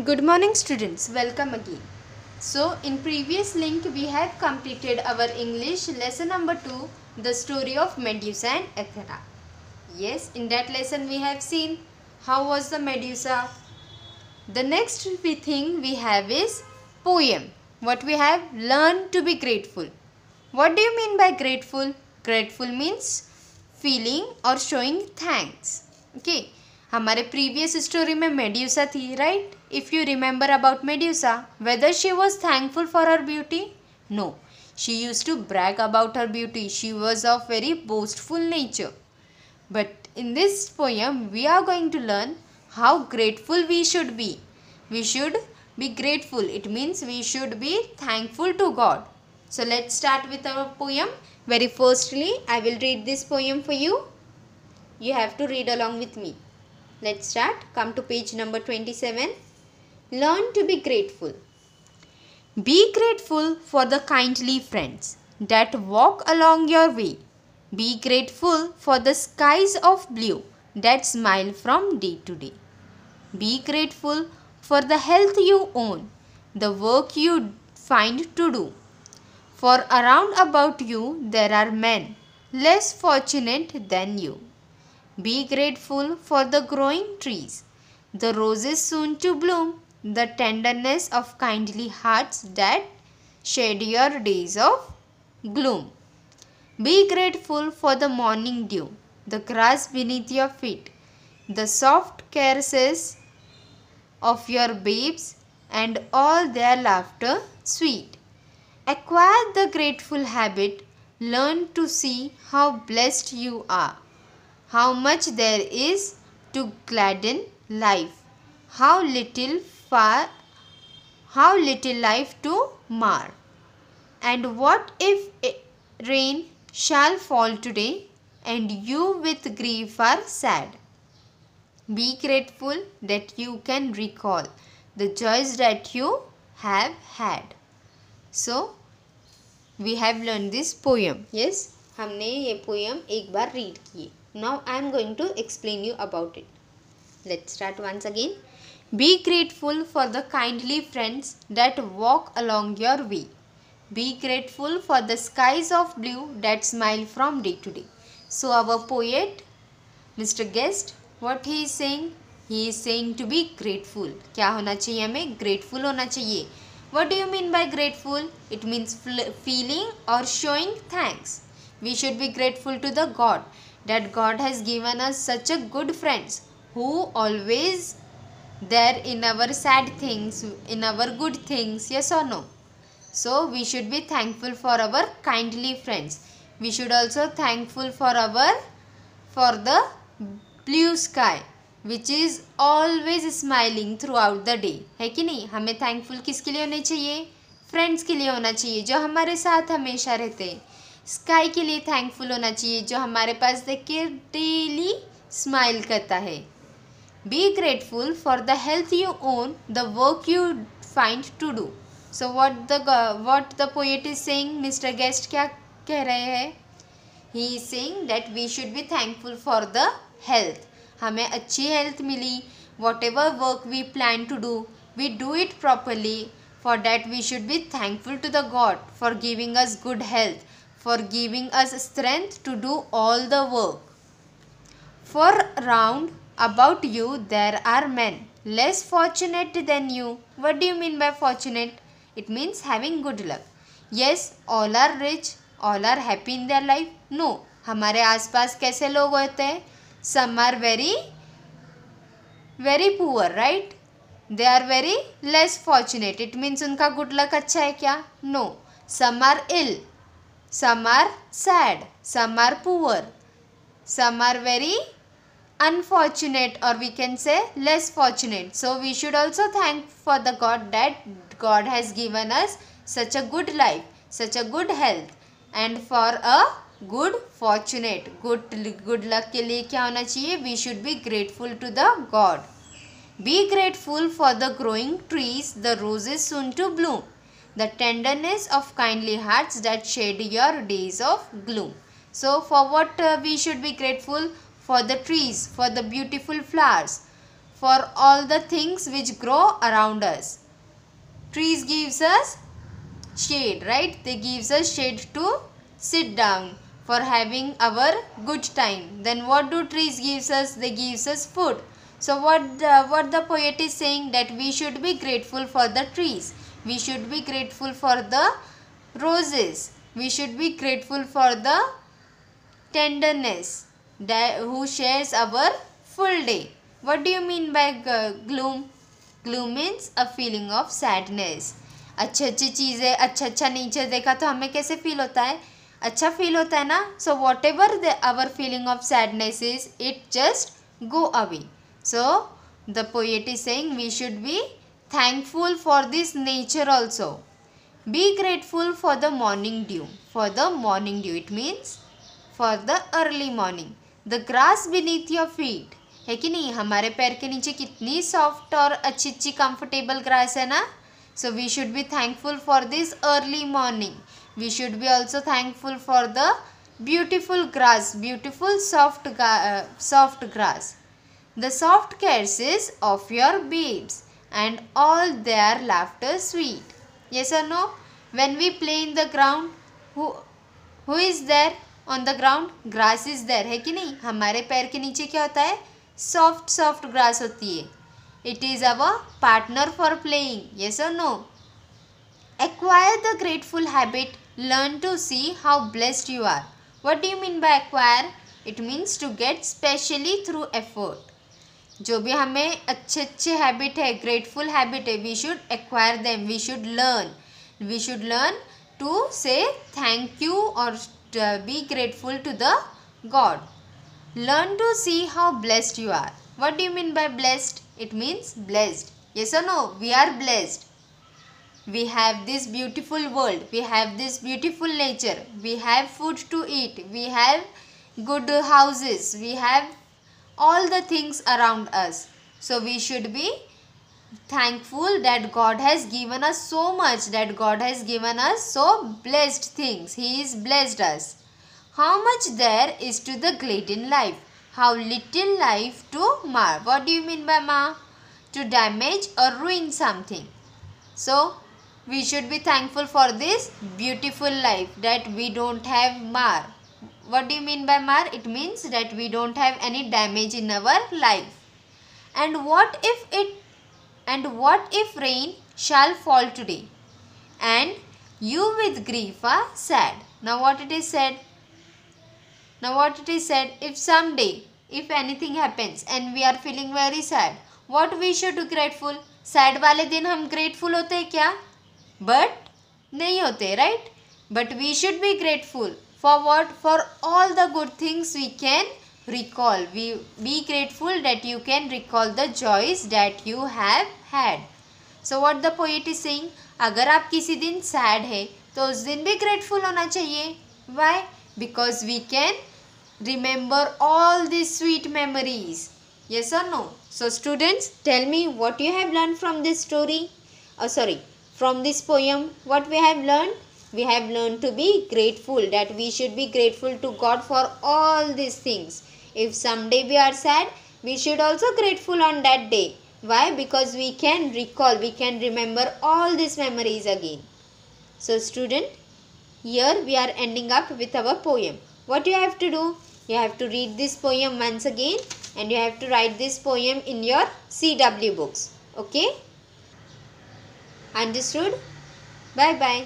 Good morning students, welcome again. So in previous link we have completed our English lesson number 2, the story of Medusa and Athena. Yes, in that lesson we have seen how was the Medusa. The next thing we have is poem. What we have? Learn to be grateful. What do you mean by grateful? Grateful means feeling or showing thanks. Okay. हमारे previous story में Medusa थी, right? If you remember about Medusa, whether she was thankful for her beauty? No, she use to brag about her beauty. She was of very boastful nature. But in this poem we are going to learn how grateful we should be. We should be grateful. It means we should be thankful to God. So let's start with our poem. Very firstly, I will read this poem for you. You have to read along with me. Let's start. Come to page number 27. Learn to be grateful. Be grateful for the kindly friends that walk along your way. Be grateful for the skies of blue that smile from day to day. Be grateful for the health you own, the work you find to do. For around about you there are men less fortunate than you. Be grateful for the growing trees, the roses soon to bloom, the tenderness of kindly hearts that shade your days of gloom. Be grateful for the morning dew, the grass beneath your feet, the soft caresses of your babes, and all their laughter sweet. Acquire the grateful habit, learn to see how blessed you are, how much there is to gladden life, how little life to mar. And what if rain shall fall today and you with grief are sad? Be grateful that you can recall the joys that you have had. So we have learned this poem. Yes, हमने ये poem एक बार read किए. Now I am going to explain you about it. Let's start once again. Be grateful for the kindly friends that walk along your way. Be grateful for the skies of blue that smile from day to day. So our poet, Mr. Guest, what he is saying? He is saying to be grateful. क्या होना चाहिए हमें? Grateful होना चाहिए. What do you mean by grateful? It means feeling or showing thanks. We should be grateful to the God, that God has given us such a good friends who always there in our sad things, in our good things, yes or no? So we should be thankful for our kindly friends. We should also thankful for the blue sky which is always smiling throughout the day. है कि नहीं? हमें thankful किसके लिए होने चाहिए? Friends के लिए होना चाहिए जो हमारे साथ हमेशा रहते हैं. स्काई के लिए थैंकफुल होना चाहिए जो हमारे पास देख के डेली स्माइल करता है. Be grateful for the health you own, the work you find to do. So what the poet is saying, mister guest क्या कह रहे हैं? He is saying that we should be thankful for the health. हमें अच्छी health मिली. Whatever work we plan to do, we do it properly. For that we should be thankful to the god for giving us good health, for giving us strength to do all the work. For round about you there are men less fortunate than you. What do you mean by fortunate? It means having good luck. Yes, all are rich, all are happy in their life. No, हमारे आसपास कैसे लोग होते हैं? Some are very poor, right? They are very less fortunate. It means उनका good luck अच्छा है क्या? No, some are ill, some are sad, some are poor, some are very unfortunate, or we can say less fortunate. So we should also thank for the God that God has given us such a good life, such a good health, and for a good fortunate, good luck के लिए क्या होना चाहिए? We should be grateful to the God. Be grateful for the growing trees, the roses soon to bloom, the tenderness of kindly hearts that shade your days of gloom. So for what we should be grateful? For the trees, for the beautiful flowers, for all the things which grow around us. Trees gives us shade, right? They gives us shade to sit down for having our good time. Then what do trees gives us? They gives us food. So what the poet is saying, that we should be grateful for the trees. We should be grateful for the roses. We should be grateful for the tenderness that who shares our full day. What do you mean by gloom? Gloom means a feeling of sadness. अच्छी अच्छी चीज़ें, अच्छा nature देखा तो हमें कैसे feel होता है? अच्छा फील होता है ना. So whatever our feeling of sadness is, it just go away. So the poet is saying we should be thankful for this nature also. Be grateful for the morning dew. For the morning dew, it means for the early morning. The grass beneath your feet. है कि नहीं? हमारे पैर के नीचे कितनी soft और अच्छी अच्छी कंफर्टेबल ग्रास है ना. So we should be thankful for this early morning. We should be also thankful for the beautiful grass, beautiful soft grass. The soft caresses of your babes and all their laughter sweet. Yes or no? When we play in the ground, who is there on the ground? Grass is there, है कि नहीं? हमारे पैर के नीचे क्या होता है? Soft grass होती है. It is our partner for playing. Yes or no? Acquire the grateful habit. Learn to see how blessed you are. What do you mean by acquire? It means to get specially through effort. जो भी हमें अच्छे habit है, grateful habit है, we should acquire them. We should learn to say thank you और be grateful to the God. Learn to see how blessed you are. What do you mean by blessed? It means blessed. Yes और no? We are blessed. We have this beautiful world. We have this beautiful nature. We have food to eat. We have good houses. We have all the things around us. So we should be thankful that God has given us so much, that God has given us so blessed things. He is blessed us. How much there is to the glad in life. How little life to mar. What do you mean by mar? To damage or ruin something. So we should be thankful for this beautiful life, that we don't have mar. What do you mean by mar? It means that we don't have any damage in our life. And what if rain shall fall today and you with grief are sad? Now what it is said? If someday, if anything happens and we are feeling very sad, what we should be grateful? Sad वाले दिन हम grateful होते हैं क्या? But नहीं होते, right? But we should be grateful for what? For all the good things we can recall. We be grateful that you can recall the joys that you have had. So what the poet is saying, अगर आप किसी दिन sad है तो उस दिन भी grateful होना चाहिए. Why? Because we can remember all these sweet memories. Yes or no? So students, tell me what you have learned from this story. From this poem, what we have learned? We have learned to be grateful, that we should be grateful to God for all these things. If someday we are sad, we should also grateful on that day. Why? Because we can recall, we can remember all these memories again. So student, here we are ending up with our poem. What you have to do? You have to read this poem once again and you have to write this poem in your CW books. Okay? Understood? Bye bye.